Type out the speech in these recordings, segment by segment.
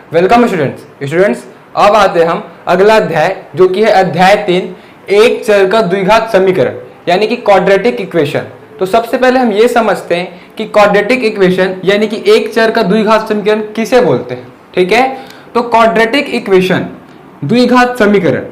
Welcome students, अब आते हैं हम अगला अध्याय जो कि है अध्याय 3, एक चर का द्विघात समीकरण यानी कि क्वाड्रेटिक इक्वेशन। तो सबसे पहले हम ये समझते हैं कि क्वाड्रेटिक इक्वेशन यानी कि एक चर का द्विघात समीकरण किसे बोलते हैं। ठीक है, तो क्वाड्रेटिक इक्वेशन द्विघात समीकरण,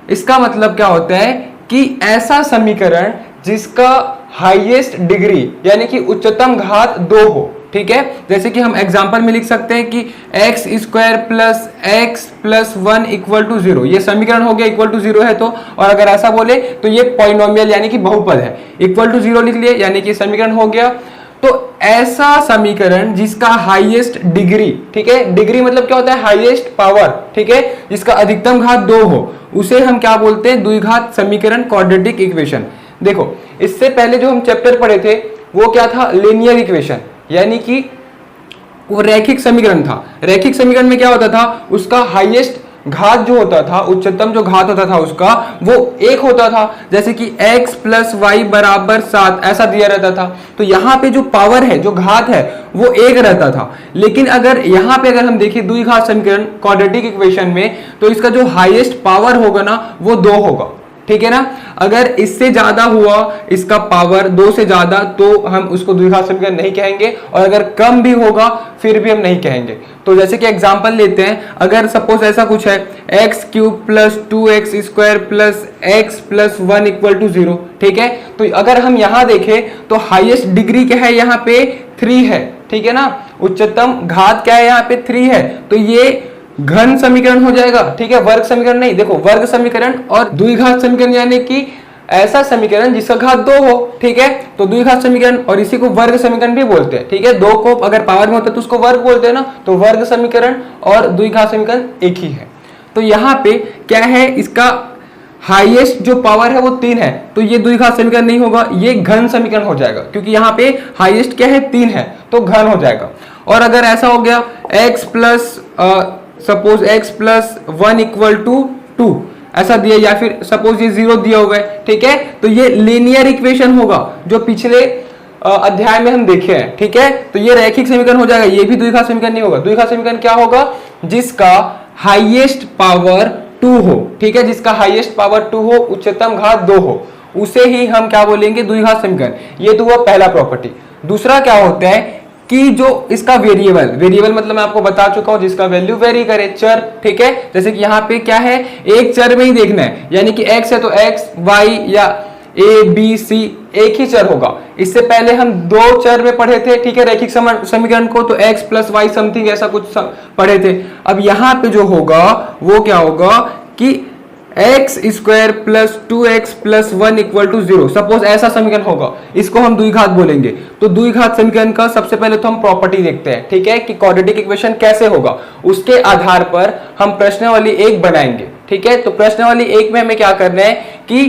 इसका मतलब क्या होता है कि ऐसा समीकरण जिसका हाईएस्ट डिग्री यानी कि उच्चतम घात 2 हो। ठीक है, जैसे कि हम एग्जांपल में लिख सकते हैं कि x square plus x plus 1 equal to 0, ये समीकरण हो गया इक्वल टू 0 है तो। और अगर ऐसा बोले तो ये पॉलिनोमियल यानी कि बहुपद है, इक्वल टू 0 लिख लिए यानी कि समीकरण हो गया। तो ऐसा समीकरण जिसका हाईएस्ट डिग्री, ठीक है, डिग्री मतलब क्या होता है, हाईएस्ट पावर, ठीक है, जिसका अधिकतम घात 2 हो, उसे हम क्या बोलते हैं, द्विघात समीकरण, क्वाड्रेटिक इक्वेशन। देखो, इससे पहले जो हम चैप्टर पढ़े थे वो क्या था, लीनियर इक्वेशन, यानी कि वो रैखिक समीकरण था। रैखिक समीकरण में क्या होता था, उसका हाईएस्ट घात जो होता था, उच्चतम जो घात होता था उसका, वो 1 होता था। जैसे कि x प्लस वाई बराबर 7 ऐसा दिया रहता था। तो यहाँ पे जो पावर है, जो घात है, वो 1 रहता था। लेकिन अगर यहाँ पे अगर हम देखें द्विघात समीकरण क्वाड्रेटिक इक्वेशन में, तो इसका जो हाईएस्ट पावर होगा ना वो 2 होगा। ठीक है ना, अगर इससे ज्यादा हुआ इसका पावर 2 से ज्यादा तो हम उसको द्विघात समीकरण नहीं कहेंगे, और अगर कम भी होगा फिर भी हम नहीं कहेंगे। तो जैसे कि एग्जांपल लेते हैं, अगर सपोज ऐसा कुछ है x cube plus 2x square plus x plus 1 equal to 0। ठीक है, तो अगर हम यहाँ देखें तो हाईएस्ट डिग्री क्या है, यहाँ पे 3 है। ठीक है ना, उच्चतम घात क्या है, यहाँ पे 3 है। तो ये घन समीकरण हो जाएगा। ठीक है, वर्ग समीकरण नहीं। देखो, वर्ग समीकरण और द्विघात समीकरण यानी कि ऐसा समीकरण जिसका घात 2 हो। ठीक है, तो द्विघात समीकरण, और इसी को वर्ग समीकरण भी बोलते हैं। ठीक है, 2 को अगर पावर में होता है तो उसको वर्ग बोलते हैं ना, तो वर्ग समीकरण और द्विघात समीकरण एक ही है। तो यहाँ पे क्या है, इसका हाईएस्ट जो पावर है वो 3 है, तो ये द्विघात समीकरण नहीं होगा, ये घन समीकरण हो जाएगा, क्योंकि यहाँ पे हाईएस्ट क्या है, 3 है, तो घन हो जाएगा। और अगर ऐसा हो गया x plus suppose x plus 1 equal to 2 ऐसा दिया, या फिर सपोज ये 0 दिया हुआ है। ठीक है, तो ये लीनियर इक्वेशन होगा जो पिछले अध्याय में हम देखे हैं। ठीक है, तो ये रैखिक समीकरण हो जाएगा, ये भी द्विघात समीकरण नहीं होगा। द्विघात समीकरण क्या होगा, जिसका हाईएस्ट पावर 2 हो। ठीक है, जिसका हाईएस्ट पावर 2 हो, उच्चतम घात 2 हो, उसे ही हम क्या बोलेंगे, द्विघात समीकरण। ये तो हुआ पहला प्रॉपर्टी। दूसरा क्या होता है कि जो इसका वेरिएबल मतलब मैं आपको बता चुका हूं, जिसका वैल्यू वेरी करे, चर। ठीक है, जैसे कि यहाँ पे क्या है, एक चर में ही देखना है, यानी कि x है तो x, y या a b c एक ही चर होगा। इससे पहले हम 2 चर में पढ़े थे, ठीक है, रैखिक समीकरण को, तो x प्लस वाई समथिंग ऐसा कुछ पढ़े थे। अब यहाँ पे जो होगा वो क्या होगा कि x square plus 2x plus 1 equal to 0, suppose ऐसा समीकरण होगा, इसको हम द्विघात बोलेंगे। तो द्विघात समीकरण का सबसे पहले तो हम प्रॉपर्टी देखते हैं। ठीक है, कि क्वाड्रेटिक इक्वेशन कैसे होगा, उसके आधार पर हम प्रश्नावली 1 बनाएंगे। ठीक है, तो प्रश्नावली 1 में हमें क्या करना है कि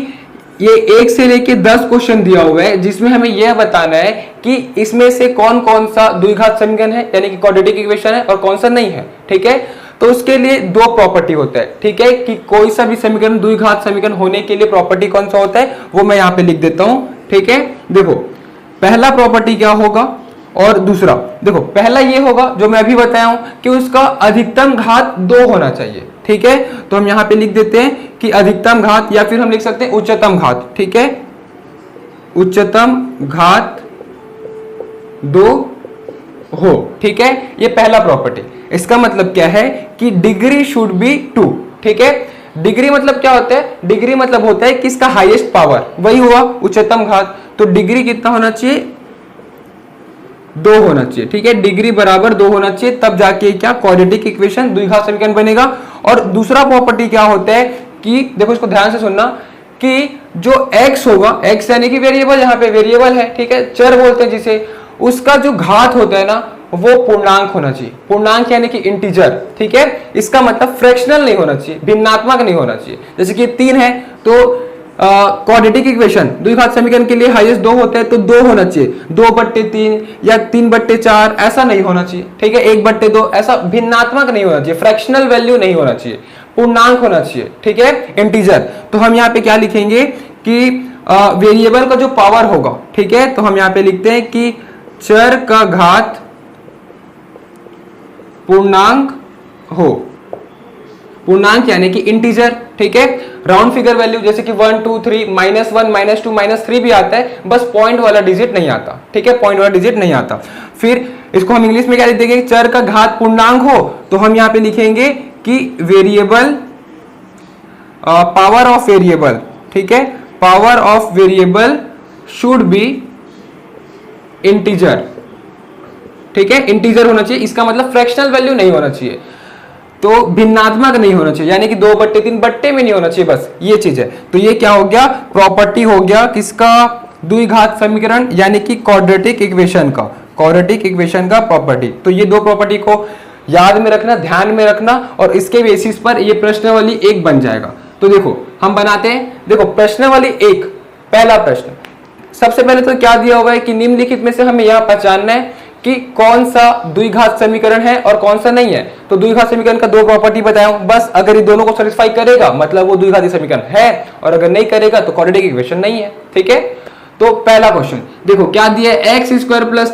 ये 1 से लेके 10 क्वेश्चन दिया हुआ है, जिसमें हमें यह बताना है कि इसमें से कौन कौन सा द्विघात समीकरण है यानी कि क्वाड्रेटिक इक्वेशन है और कौन सा नहीं है। ठीक है, तो उसके लिए 2 प्रॉपर्टी होता है। ठीक है, कि कोई सा भी समीकरण द्विघात समीकरण होने के लिए प्रॉपर्टी कौन सा होता है वो मैं यहाँ पे लिख देता हूं। ठीक है, देखो पहला प्रॉपर्टी क्या होगा और दूसरा, देखो पहला ये होगा जो मैं अभी बताया हूं कि उसका अधिकतम घात 2 होना चाहिए। ठीक है, तो हम यहाँ पे लिख देते हैं कि अधिकतम घात, या फिर हम लिख सकते हैं उच्चतम घात। ठीक है, उच्चतम घात 2 हो। ठीक है, ये पहला प्रॉपर्टी। इसका मतलब क्या है कि डिग्री शुड बी 2। ठीक है, डिग्री मतलब क्या होता है, डिग्री मतलब होता है कि इसका हाईएस्ट पावर, वही हुआ उच्चतम घात, तो डिग्री कितना होना चाहिए, 2 होना चाहिए। ठीक है, डिग्री बराबर 2 होना चाहिए, तब जाके क्या क्वाड्रेटिक इक्वेशन द्विघात समीकरण बनेगा। और दूसरा प्रॉपर्टी क्या होता है कि देखो इसको ध्यान से सुनना, कि जो x होगा, x यानी कि वेरिएबल, यहाँ पे वेरिएबल है, ठीक है, चर बोलते हैं जिसे, उसका जो घात होता है ना वो पूर्णांक होना चाहिए। पूर्णांक यानी कि इंटीजर। ठीक है, इसका मतलब फ्रैक्शनल नहीं होना चाहिए, भिन्नात्मक नहीं होना चाहिए। जैसे कि 3 है तो क्वाड्रेटिक इक्वेशन द्विघात समीकरण के लिए हाईएस्ट 2 होता है, तो 2 होना चाहिए, 2/3 या 3/4 ऐसा नहीं होना चाहिए। ठीक है, 1/2 ऐसा भिन्नात्मक नहीं होना चाहिए, फ्रैक्शनल वैल्यू नहीं होना चाहिए, पूर्णांक होना चाहिए। ठीक है, इंटीजर। तो हम यहाँ पे क्या लिखेंगे कि वेरिएबल का जो पावर होगा, ठीक है, तो हम यहाँ पे लिखते हैं कि चर का घात पूर्णांक हो, पूर्णांक यानी कि इंटीजर, ठीक है। राउंड फिगर वैल्यू जैसे कि 1 2 3 -1 -2 -3 भी आता है, बस पॉइंट वाला डिजिट नहीं आता, ठीक है, पॉइंट वाला डिजिट नहीं आता। फिर इसको हम इंग्लिश में क्या लिख देंगे, चर का घात पूर्णांक हो तो हम यहां पे लिखेंगे कि वेरिएबल, पावर ऑफ वेरिएबल, ठीक है, power of variable should be integer, ठीक है, इंटीजर होना चाहिए। इसका मतलब फ्रैक्शनल वैल्यू नहीं होना चाहिए, तो भिन्नात्मक नहीं होना चाहिए, यानी कि 2/3 बट्टे में नहीं होना चाहिए, बस ये चीज है। तो ये क्या हो गया, प्रॉपर्टी हो गया किसका, द्विघात समीकरण यानी कि क्वाड्रेटिक इक्वेशन का, क्वाड्रेटिक इक्वेशन का प्रॉपर्टी। तो ये दो प्रॉपर्टी को याद में रखना, ध्यान में रखना, और इसके बेसिस पर ये प्रश्नावली 1 बन जाएगा। तो देखो हम बनाते हैं, देखो प्रश्नावली 1, पहला प्रश्न। सबसे पहले तो क्या दिया हुआ है कि निम्नलिखित में से हमें यह पहचानना है कि कौन सा द्विघात समीकरण है और कौन सा नहीं है। तो द्विघात समीकरण का दो प्रॉपर्टी बताया हूं, बस अगर ये दोनों को सेटिस्फाई करेगा मतलब वो द्विघाती समीकरण है, और अगर नहीं करेगा तो क्वाड्रेटिक इक्वेशन नहीं है, ठीक है। तो पहला क्वेश्चन देखो क्या दिया है, x² +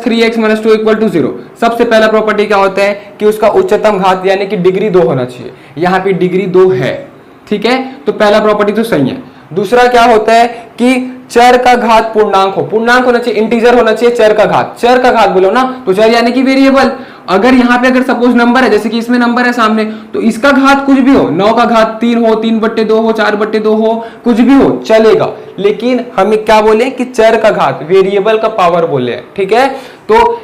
3x - 2 = 0। सबसे पहला प्रॉपर्टी क्या होता है कि उसका उच्चतम घात यानी कि डिग्री 2 होना चाहिए, यहाँ पे डिग्री 2 है, ठीक है, तो पहला प्रॉपर्टी तो सही है। दूसरा क्या होता है कि चर का घात पूर्णांक हो, पूर्णांक होना चाहिए, इंटीजर होना चाहिए, चर का घात, चर का घात बोलो ना, तो चर यानी कि वेरिएबल। अगर यहाँ पे अगर सपोज नंबर है, जैसे कि इसमें नंबर है सामने, तो इसका घात कुछ भी हो, 9 का घात 3 हो, 3/2 हो, 4/2 हो, कुछ भी हो चलेगा, लेकिन हमें क्या बोले कि चर का घात, वेरिएबल का पावर बोले, ठीक है। तो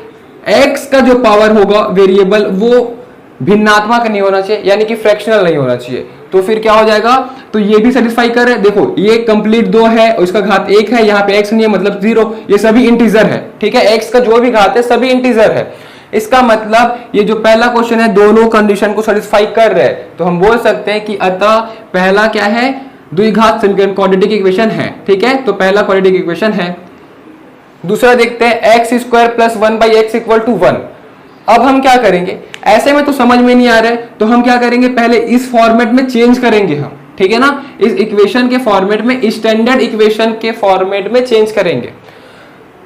x का जो पावर होगा वेरिएबल वो भिन्नात्मक नहीं होना चाहिए, यानी कि फ्रैक्शनल नहीं होना चाहिए। तो फिर क्या हो जाएगा, तो ये भी सेटिस्फाई कर रहे हैं, देखो ये कंप्लीट 2 है और इसका घात 1 है, यहाँ पे x नहीं है मतलब 0, ये सभी इंटीजर है, ठीक है, x का जो भी घात है सभी इंटीजर है। इसका मतलब ये जो पहला क्वेश्चन है दोनों कंडीशन को सेटिस्फाई कर रहे हैं, तो हम बोल सकते हैं कि अतः पहला क्या है, द्विघात समीकरण, क्वाड्रेटिक इक्वेशन है, ठीक है, तो पहला क्वाड्रेटिक इक्वेशन है। दूसरा देखते हैं x² + 1/x = 1। अब हम क्या करेंगे, ऐसे में तो समझ में नहीं आ रहा है, तो हम क्या करेंगे, पहले इस फॉर्मेट में चेंज करेंगे हम, ठीक है ना, इस इक्वेशन के फॉर्मेट में, स्टैंडर्ड इक्वेशन के फॉर्मेट में चेंज करेंगे।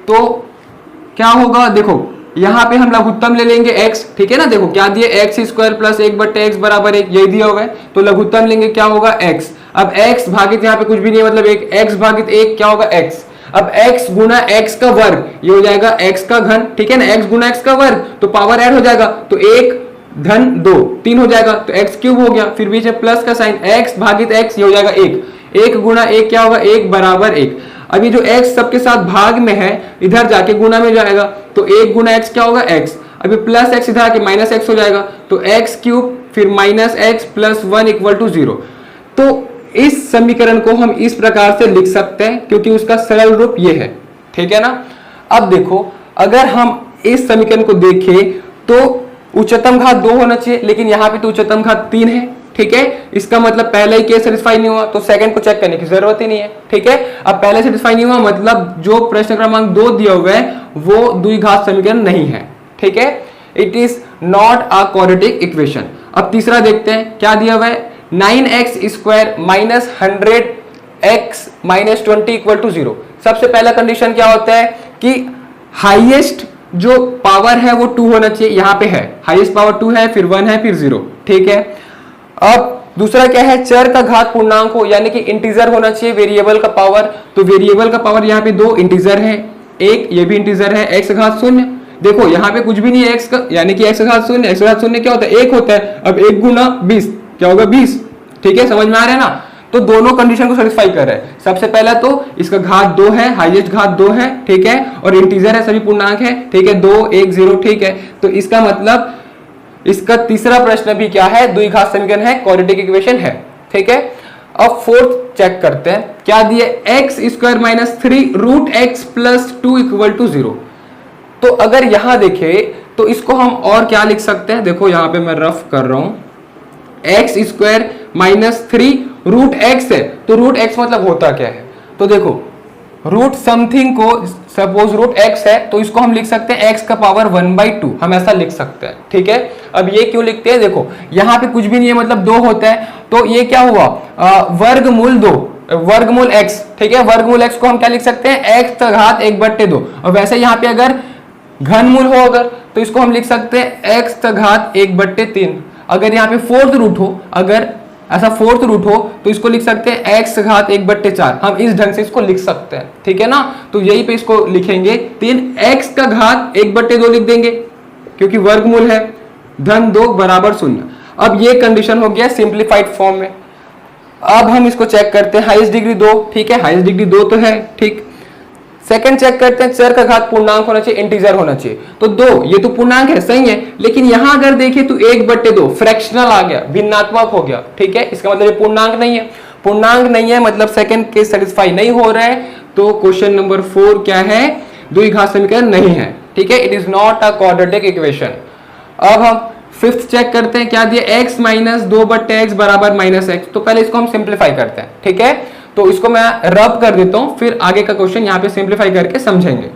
तो क्या होगा, देखो यहां पे हम लघुत्तम ले लेंगे x, ठीक है ना, देखो क्या दिया, x² + 1/x = 1, यही दिया होगा, तो लघुत्तम लेंगे, क्या होगा x। अब x भागित यहाँ पे कुछ भी नहीं है मतलब 1, x भागित 1 क्या होगा x। अब x गुना x का वर्ग, ये हो जाएगा x का घन, ठीक है ना, x गुना x का वर्ग, तो पावर ऐड हो जाएगा, तो 1 धन 2 3 हो जाएगा, तो x³ हो गया, फिर बीच में प्लस का साइन, x भागित x, ये हो जाएगा 1, 1 गुना 1 क्या होगा, 1 = 1। अभी जो x सबके साथ भाग में है इधर जाके गुना में जाएगा, तो 1 गुना x क्या होगा x, अभी प्लस x इधर आके माइनस x हो जाएगा, तो x³ फिर -x + 1 = 0। तो इस समीकरण को हम इस प्रकार से लिख सकते हैं क्योंकि उसका सरल रूप ये है, ठीक है ना। अब देखो अगर हम इस समीकरण को देखें तो उच्चतम घात 2 होना चाहिए, लेकिन यहाँ पे तो उच्चतम घात 3 है, ठीक है, इसका मतलब पहला ही केस सेटिस्फाई नहीं हुआ, तो सेकंड को चेक करने की जरूरत ही नहीं है, ठीक है। अब पहले सेटिस्फाई नहीं हुआ मतलब जो प्रश्न क्रमांक 2 दिया हुआ है वो द्विघात समीकरण नहीं है, ठीक है, it is not a quadratic equation. अब तीसरा देखते हैं क्या दिया हुआ है, 9x² - 100x - 20 = 0। सबसे पहला कंडीशन क्या होता है कि हाईएस्ट जो पावर है वो 2 होना चाहिए, यहां पे है हाईएस्ट पावर 2 है, फिर 1 है, फिर 0, ठीक है। अब दूसरा क्या है, चर का घात पूर्णांक हो, यानी कि इंटीजर होना चाहिए वेरिएबल का पावर, तो वेरिएबल का पावर यहाँ पे 2 इंटीजर है, एक ये भी इंटीजर है, x घात 0, देखो यहाँ पे कुछ भी नहीं है x का, यानी कि x घात 0, x घात 0 क्या होता है 1 होता है, अब 1 गुना 20 क्या होगा 20, ठीक है, समझ में आ रहा है ना। तो दोनों कंडीशन को सेटिस्फाई कर रहा है। सबसे पहला तो इसका घात 2 है, हाईएस्ट घात 2 है, ठीक है, और इंटीजर है, सभी पूर्णांक है, ठीक है, 2 1 0, ठीक है। तो इसका मतलब इसका तीसरा प्रश्न भी क्या है, द्विघात समीकरण है, क्वाड्रेटिक इक्वेशन है, ठीक है। अब फोर्थ चेक करते हैं क्या दिए, x² - 3√x + 2 = 0। तो अगर यहां देखें तो इसको हम और क्या लिख सकते हैं, देखो यहां पे मैं रफ कर रहा हूं, x² - 3√x है, तो √x मतलब होता क्या है, तो देखो रूट समथिंग को सपोज √x है तो इसको हम लिख सकते हैं x का पावर 1/2, हम ऐसा लिख सकते हैं, ठीक है। अब ये क्यों लिखते हैं, देखो यहाँ पे कुछ भी नहीं है मतलब 2 होता है, तो ये क्या हुआ, वर्गमूल 2 वर्गमूल x, ठीक है, वर्गमूल x को हम क्या लिख सकते हैं, x का घात 1/2। और वैसे यहाँ पे अगर घनमूल हो अगर, तो इसको हम लिख सकते हैं x का घात 1/3। अगर यहाँ पे फोर्थ रूट हो, अगर ऐसा फोर्थ रूट हो तो इसको लिख सकते हैं x घात 1/4। हम इस ढंग से इसको लिख सकते हैं, ठीक है ना। तो यही पे इसको लिखेंगे 3x का घात 1/2 लिख देंगे क्योंकि वर्गमूल है, धन 2 बराबर 0। अब ये कंडीशन हो गया सिंप्लीफाइड फॉर्म में। अब हम इसको चेक करते हैं, हाईएस्ट डिग्री 2, ठीक है, हाईएस्ट डिग्री 2 तो है, ठीक। सेकंड चेक करते हैं, चर का घात पूर्णांक होना चाहिए, इंटीजर होना चाहिए। तो 2 ये तो पूर्णांक है, सही है, लेकिन यहां अगर देखिए तो 1/2 फ्रैक्शनल आ गया, भिन्नात्मक हो गया, ठीक है। इसका मतलब ये पूर्णांक नहीं है, पूर्णांक नहीं है मतलब सेकंड केस सेटिस्फाई नहीं हो रहा है। तो क्वेश्चन नंबर 4 क्या है, द्विघात समीकरण नहीं है, ठीक है, it is not a quadratic equation. अब हम फिफ्थ चेक करते हैं, क्या दिया, x माइनस 2/x बराबर -x। तो पहले इसको हम सिंप्लीफाई करते हैं, ठीक है। तो इसको मैं रब कर देता हूं, फिर आगे का क्वेश्चन यहां पे सिंप्लीफाई करके समझेंगे।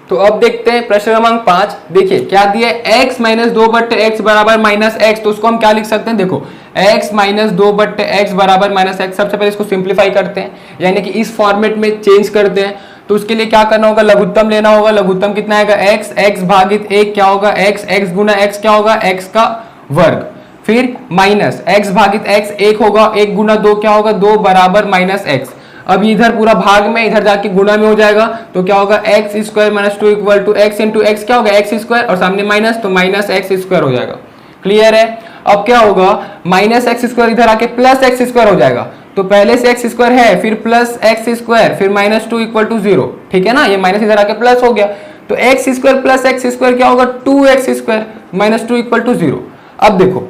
तो अब देखते हैं प्रश्न क्रमांक 5। देखिए क्या दिया, x माइनस 2/x बराबर -x। तो उसको हम क्या लिख सकते हैं, देखो x माइनस 2/x बराबर -x। सबसे पहले इसको सिंप्लीफाई करते हैं, यानी कि इस फॉर्मेट में चेंज करते हैं। तो उसके लिए क्या करना होगा, लघुत्तम लेना होगा। लघुत्तम कितना आएगा, x भागित 1 क्या होगा, x गुना x क्या होगा, x का वर्ग। फिर माइनस x भागित x 1 होगा, 1 गुना 2 क्या होगा, 2 बराबर -x। अब इधर पूरा भाग में, इधर जाके गुणा में हो जाएगा। तो क्या होगा, x square minus 2 equal to x into x क्या होगा, x स्क्वायर, और सामने माइनस, तो माइनस एक्स स्क्वायर हो जाएगा। क्लियर है। अब क्या होगा, माइनस एक्स स्क्वायर इधर आके प्लस एक्स स्क्वायर हो जाएगा। तो पहले से एक्स स्क्वायर है, फिर प्लस एक्स स्क्वायर, फिर -2 इक्वल टू 0, ठीक है ना। ये माइनस इधर आके प्लस हो गया, तो x square plus x square क्या होगा, 2x स्क्वायर, -2 इक्वल टू 0। अब देखो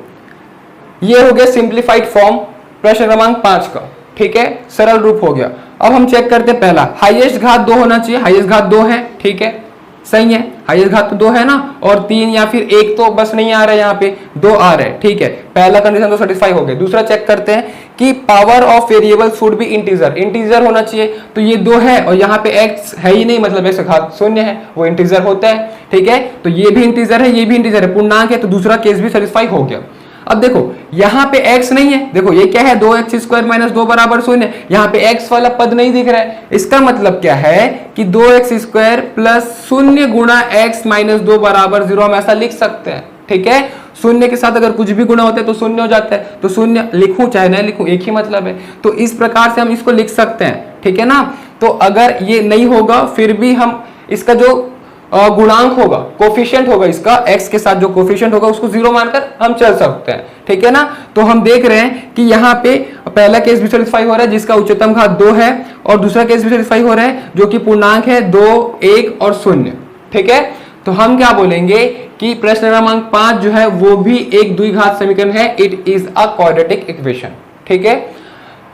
ये हो गया सिंप्लीफाइड फॉर्म प्रश्न क्रमांक 5 का, ठीक है, सरल रूप हो गया। अब हम चेक करते हैं, पहला हाईएस्ट घात 2 होना चाहिए, हाईएस्ट घात 2 है, ठीक है, सही है, हाईएस्ट घात तो 2 है ना, और 3 या फिर 1 तो बस नहीं आ रहा है, यहाँ पे 2 आ रहा है, ठीक है। पहला कंडीशन तो सेटिस्फाई हो गया। दूसरा चेक करते हैं कि power of variable should be integer, integer होना चाहिए। तो ये 2 है और यहाँ पे x है ही नहीं, मतलब x घात 0 है, वो इंटीजर होता है, ठीक है। तो ये भी इंटीजर है, ये भी इंटीजर है, पूर्णांक है, तो दूसरा केस भी सेटिस्फाई हो गया। अब देखो यहाँ पे x नहीं है, देखो ये क्या है, 2x स्क्वायर माइनस 2 बराबर 0। यहाँ पे x वाला पद नहीं दिख रहा है, इसका मतलब क्या है कि 2x स्क्वायर प्लस 0 गुणा x माइनस 2 बराबर 0 हम ऐसा लिख सकते हैं, ठीक है। 0 के साथ अगर कुछ भी गुणा होता है तो 0 हो जाता है, तो 0 लिखूं चाहे ना लिखूं एक ही मतलब है। तो इस प्रकार से हम इसको लिख सकते हैं, ठीक है ना। तो अगर ये नहीं होगा फिर भी हम इसका जो गुणांक होगा, कोफिशिएंट होगा, इसका x के साथ जो कोफिशिएंट होगा उसको 0 मानकर हम चल सकते हैं, ठीक है ना। तो हम देख रहे हैं कि यहाँ पे पहला केस भी सेटिस्फाई हो रहा है जिसका उच्चतम घात 2 है, और दूसरा केस भी सेटिस्फाई हो रहा है जो कि पूर्णांक है 2, 1 और 0, ठीक है। तो हम क्या बोलेंगे कि प्रश्न क्रमांक 5 जो है वो भी एक द्विघात समीकरण है, it is a quadratic equation, ठीक है।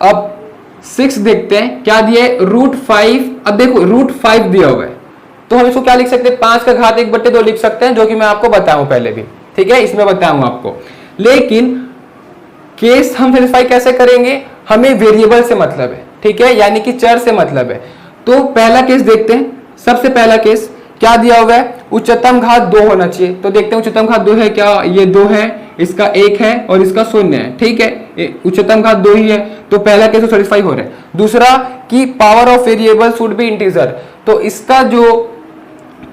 अब 6 देखते हैं, क्या दिया है, √5। अब देखो √5 दिया हुआ है, तो हम इसको क्या लिख सकते हैं, 5 का घात 1/2 लिख सकते हैं, जो कि मैं आपको बताऊं पहले भी, ठीक है, इसमें बताऊंगा आपको। लेकिन केस हम वेरीफाई कैसे करेंगे, हमें वेरिएबल से मतलब है, ठीक है, यानी कि चर से मतलब है। तो पहला केस देखते हैं, सबसे पहला केस क्या दिया हुआ है, उच्चतम घात 2 होना चाहिए। तो देखते हैं उच्चतम घात 2 है क्या, ये 2 है, इसका 1 है और इसका 0 है, ठीक है, उच्चतम घात 2 ही है। तो पहला केस सेटिस्फाई हो रहा है। दूसरा कि power of variable should be integer, तो इसका जो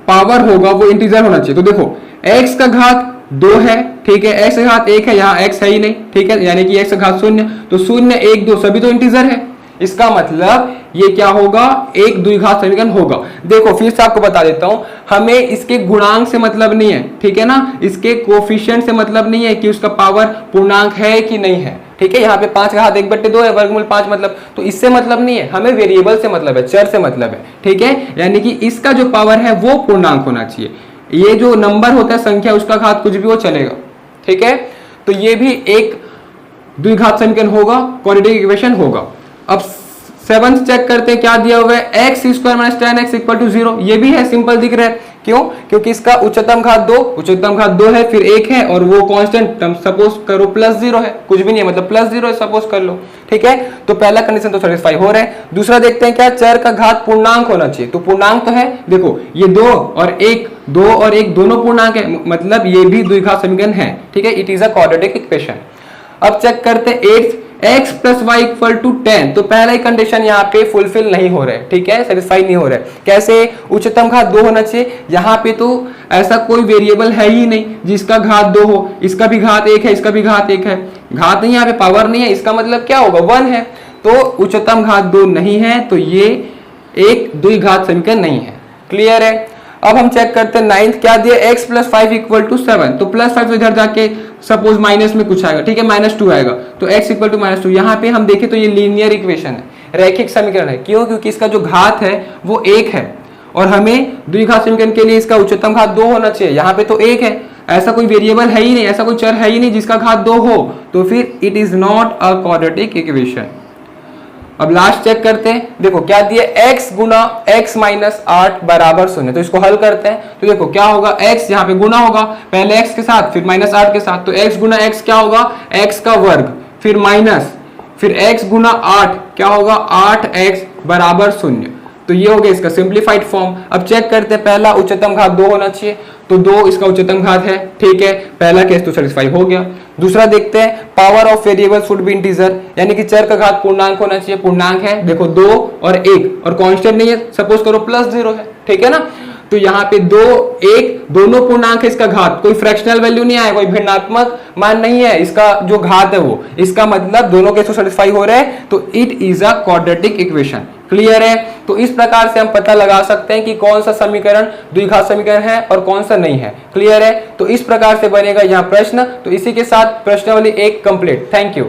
पावर होगा वो इंटीजर होना चाहिए। तो देखो x का घात 2 है, ठीक है, x का घात 1 है, यहाँ x है ही नहीं, ठीक है, यानी कि x का घात 0, तो 0, 1, 2 सभी तो इंटीजर है। इसका मतलब ये क्या होगा, एक द्विघात समीकरण होगा। देखो फिर से आपको बता देता हूं, हमें इसके गुणांक से मतलब नहीं है, ठीक है ना, इसके कोफिशिएंट से मतलब नहीं है कि उसका पावर पूर्णांक है कि नहीं है, ठीक है। यहाँ पे 5 का घात 1/2 है, वर्गमूल 5 मतलब, तो इससे मतलब नहीं है, हमें वेरिएबल से मतलब है, चर से मतलब है, ठीक है। यानी कि इसका जो पावर है वो पूर्णांक होना चाहिए, ये जो नंबर होता है संख्या उसका घात कुछ भी हो चलेगा, ठीक है। तो ये भी एक द्विघात समीकरण होगा, क्वाड्रेटिक इक्वेशन होगा। अब 7th चेक करते हैं, क्या दिया हुआ है, x square minus 10x equal to 0। ये भी है, सिंपल दिख रहा है, क्यों, क्योंकि इसका उच्चतम घात 2, उच्चतम घात 2 है, फिर 1 है, और वो कांस्टेंट सपोज करो +0 है, कुछ भी नहीं है मतलब +0 है, सपोज कर लो, ठीक है। तो पहला कंडीशन तो सेटिस्फाई हो रहा है। दूसरा देखते हैं, क्या चर का घात पूर्णांक होना चाहिए। तो पूर्णांक तो है, देखो ये 2 और 1 दोनों पूर्णांक है, मतलब ये भी द्विघात समीकरण है, ठीक है, it is a quadratic equation. अब चेक करते हैं x plus y equal to 10, तो पहला ही कंडीशन यहाँ पे फुलफिल नहीं हो रहा है, ठीक है, सेटिस्फाई नहीं हो रहा है। कैसे? उच्चतम घात 2 होना चाहिए, यहाँ पे तो ऐसा कोई वेरिएबल है ही नहीं जिसका घात 2 हो, इसका भी घात 1 है, इसका भी घात 1 है, घात नहीं, यहाँ पे पावर नहीं है, इसका मतलब क्या होगा 1 है, तो उच्चतम घात 2 नहीं है, तो ये एक द्विघात समीकरण नहीं है। क्लियर है? अब हम चेक करते हैं नाइन्थ, क्या दिया, x प्लस 5 इक्वल टू 7, तो प्लस 5 इधर जाके सपोज माइनस में कुछ आएगा, ठीक है, -2 आएगा, तो x इक्वल टू -2, यहाँ पे हम देखें तो ये लीनियर इक्वेशन है, रैखिक समीकरण है। क्यों? क्योंकि इसका जो घात है वो 1 है और हमें द्विघात समीकरण के लिए इसका उच्चतम घात 2 होना चाहिए, यहाँ पे तो 1 है, ऐसा कोई वेरिएबल है ही नहीं, ऐसा कोई चर है ही नहीं जिसका घात 2 हो, तो फिर it is not a quadratic equation. अब लास्ट चेक करते हैं, देखो क्या दिया, x गुना x माइनस 8 बराबर 0, तो इसको हल करते हैं, तो देखो क्या होगा, x यहाँ पे गुना होगा पहले x के साथ फिर -8 के साथ, तो x गुना x क्या होगा, x का वर्ग, फिर माइनस, फिर x गुना 8 क्या होगा, 8x बराबर 0, तो ये हो गया इसका सिंप्लीफाइड फॉर्म। अब चेक करते हैं, पहला उच्चतम घात 2 होना चाहिए, तो 2 इसका उच्चतम घात है, ठीक है, पहला केस तो सेटिस्फाई हो गया। दूसरा देखते हैं, power of variable should be integer, यानी कि चर का घात पूर्णांक होना चाहिए, पूर्णांक है, देखो 2 और 1 और कांस्टेंट नहीं है, सपोज करो +0 है, ठीक है ना, तो यहाँ पे 2 1 दोनों पूर्णांक है, इसका घात कोई फ्रैक्शनल वैल्यू नहीं आया, कोई भिन्नात्मक मान नहीं है, इसका जो घात है वो, इसका मतलब दोनों केस सेटिस्फाई हो रहे हैं, तो it is a quadratic equation. Clear है? तो इस प्रकार से हम पता लगा सकते हैं कि कौन सा समीकरण द्विघात समीकरण है और कौन सा नहीं है। क्लियर है? तो इस प्रकार से बनेगा यहाँ प्रश्न। तो इसी के साथ प्रश्नावली 1 कंप्लीट। Thank you.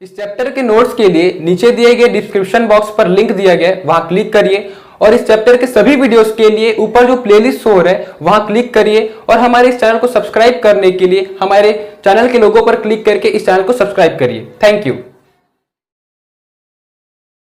इस चैप्टर के नोट्स के लिए नीचे दिए गए डिस्क्रिप्शन बॉक्स पर लिंक दिया गया है, वहां क्लिक करिए और इस चैप्टर के सभी वीडियोस के लिए ऊपर जो प्लेलिस्ट शो हो रहा है वहां क्लिक करिए और हमारे इस चैनल को सब्सक्राइब करने के लिए हमारे चैनल के लोगो पर क्लिक करके इस चैनल को सब्सक्राइब करिए। Thank you.